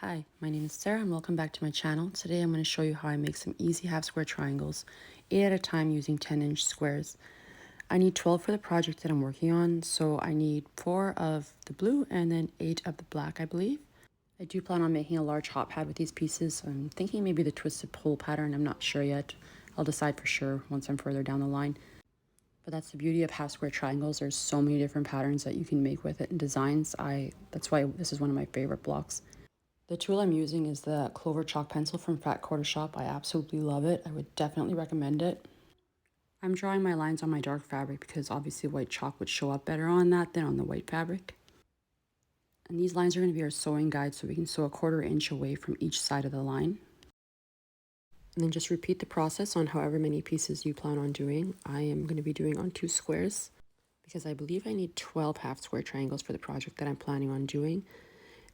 Hi, my name is Sarah and welcome back to my channel. Today I'm going to show you how I make some easy half square triangles, 8 at a time using 10-inch squares. I need 12 for the project that I'm working on, so I need 4 of the blue and then 8 of the black, I believe. I do plan on making a large hot pad with these pieces. I'm thinking maybe the twisted pole pattern, I'm not sure yet. I'll decide for sure once I'm further down the line. But that's the beauty of half square triangles. There's so many different patterns that you can make with it and designs. That's why this is one of my favorite blocks. The tool I'm using is the Clover chalk pencil from Fat Quarter Shop. I absolutely love it. I would definitely recommend it. I'm drawing my lines on my dark fabric because obviously white chalk would show up better on that than on the white fabric. And these lines are going to be our sewing guide, so we can sew a 1/4 inch away from each side of the line. And then just repeat the process on however many pieces you plan on doing. I am going to be doing on 2 squares because I believe I need 12 half square triangles for the project that I'm planning on doing.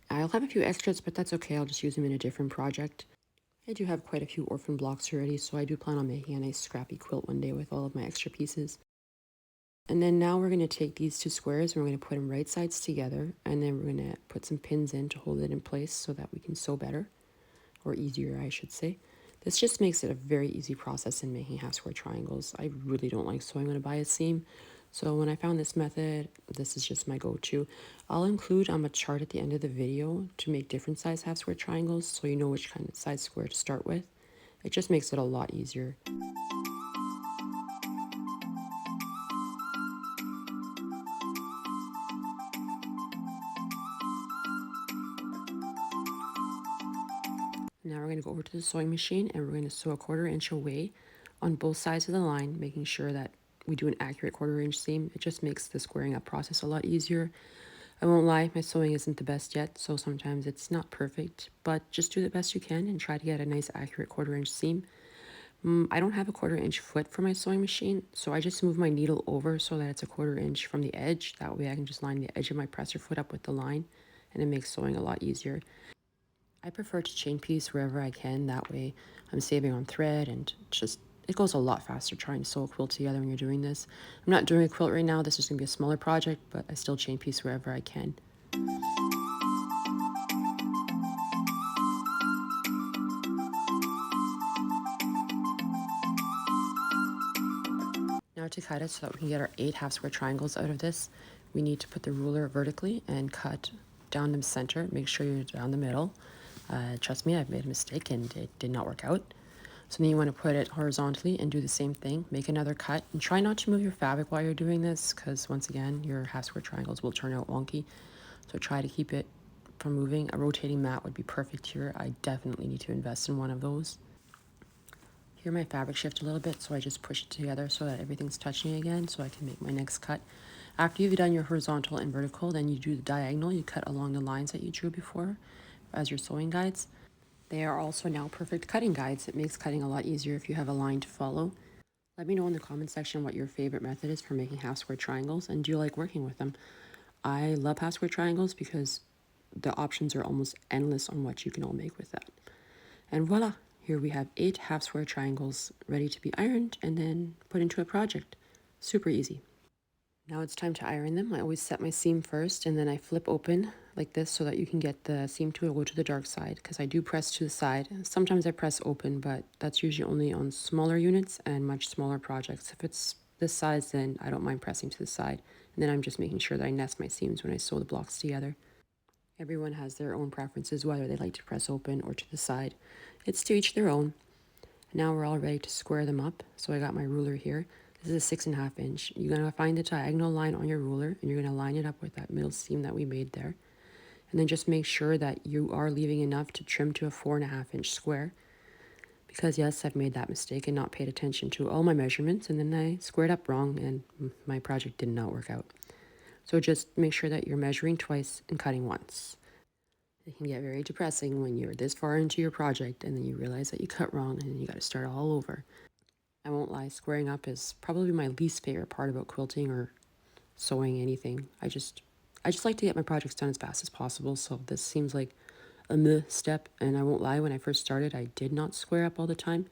I'll have a few extras, but that's okay. I'll just use them in a different project. I do have quite a few orphan blocks already, so I do plan on making a nice scrappy quilt one day with all of my extra pieces. And then now we're going to take these 2 squares and we're going to put them right sides together, and then we're going to put some pins in to hold it in place so that we can sew better, or easier I should say. This just makes it a very easy process in making half square triangles. I really don't like sewing on a bias seam, so when I found this method, this is just my go-to. I'll include a chart at the end of the video to make different size half square triangles so you know which kind of size square to start with. It just makes it a lot easier. Now we're going to go over to the sewing machine and we're going to sew a 1/4 inch away on both sides of the line, making sure that we do an accurate 1/4 inch seam. It just makes the squaring up process a lot easier. I won't lie, my sewing isn't the best yet, so sometimes it's not perfect, but just do the best you can and try to get a nice accurate 1/4 inch seam. I don't have a 1/4 inch foot for my sewing machine, so I just move my needle over so that it's a 1/4 inch from the edge. That way I can just line the edge of my presser foot up with the line, and it makes sewing a lot easier. I prefer to chain piece wherever I can. That way I'm saving on thread, and just it goes a lot faster trying to sew a quilt together when you're doing this. I'm not doing a quilt right now. This is going to be a smaller project, but I still chain piece wherever I can. Now to cut it so that we can get our 8 half square triangles out of this, we need to put the ruler vertically and cut down the center. Make sure you're down the middle. Trust me, I've made a mistake and it did not work out. So then you want to put it horizontally and do the same thing. Make another cut and try not to move your fabric while you're doing this, because once again, your half square triangles will turn out wonky. So try to keep it from moving. A rotating mat would be perfect here. I definitely need to invest in one of those. Here my fabric shift a little bit, so I just push it together so that everything's touching again so I can make my next cut. After you've done your horizontal and vertical, then you do the diagonal. You cut along the lines that you drew before as your sewing guides. They are also now perfect cutting guides. It makes cutting a lot easier if you have a line to follow. Let me know in the comment section what your favorite method is for making half square triangles, and do you like working with them? I love half square triangles because the options are almost endless on what you can all make with that. And voila, here we have 8 half square triangles ready to be ironed and then put into a project. Super easy. Now it's time to iron them. I always set my seam first and then I flip open like this so that you can get the seam to go to the dark side, because I do press to the side. Sometimes I press open, but that's usually only on smaller units and much smaller projects. If it's this size, then I don't mind pressing to the side. And then I'm just making sure that I nest my seams when I sew the blocks together. Everyone has their own preferences, whether they like to press open or to the side. It's to each their own. Now we're all ready to square them up. So I got my ruler here. This is a 6.5 inch. You're going to find the diagonal line on your ruler and you're going to line it up with that middle seam that we made there. And then just make sure that you are leaving enough to trim to a 4.5 inch square. Because yes, I've made that mistake and not paid attention to all my measurements, and then I squared up wrong and my project did not work out. So just make sure that you're measuring twice and cutting once. It can get very depressing when you're this far into your project and then you realize that you cut wrong and then you got to start all over. I won't lie, squaring up is probably my least favorite part about quilting or sewing anything. I just like to get my projects done as fast as possible, so this seems like a meh step, and I won't lie, when I first started I did not square up all the time,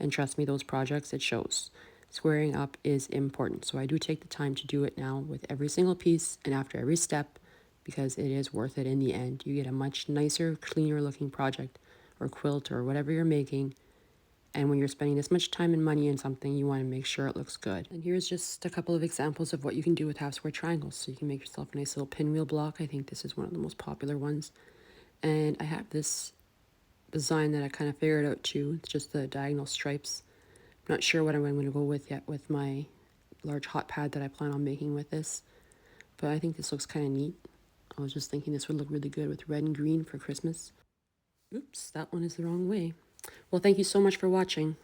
and trust me, those projects, it shows. Squaring up is important, so I do take the time to do it now with every single piece and after every step, because it is worth it in the end. You get a much nicer, cleaner looking project or quilt or whatever you're making. And when you're spending this much time and money in something, you want to make sure it looks good. And here's just a couple of examples of what you can do with half square triangles. So you can make yourself a nice little pinwheel block. I think this is one of the most popular ones. And I have this design that I kind of figured out too. It's just the diagonal stripes. I'm not sure what I'm going to go with yet with my large hot pad that I plan on making with this. But I think this looks kind of neat. I was just thinking this would look really good with red and green for Christmas. Oops, that one is the wrong way. Well, thank you so much for watching.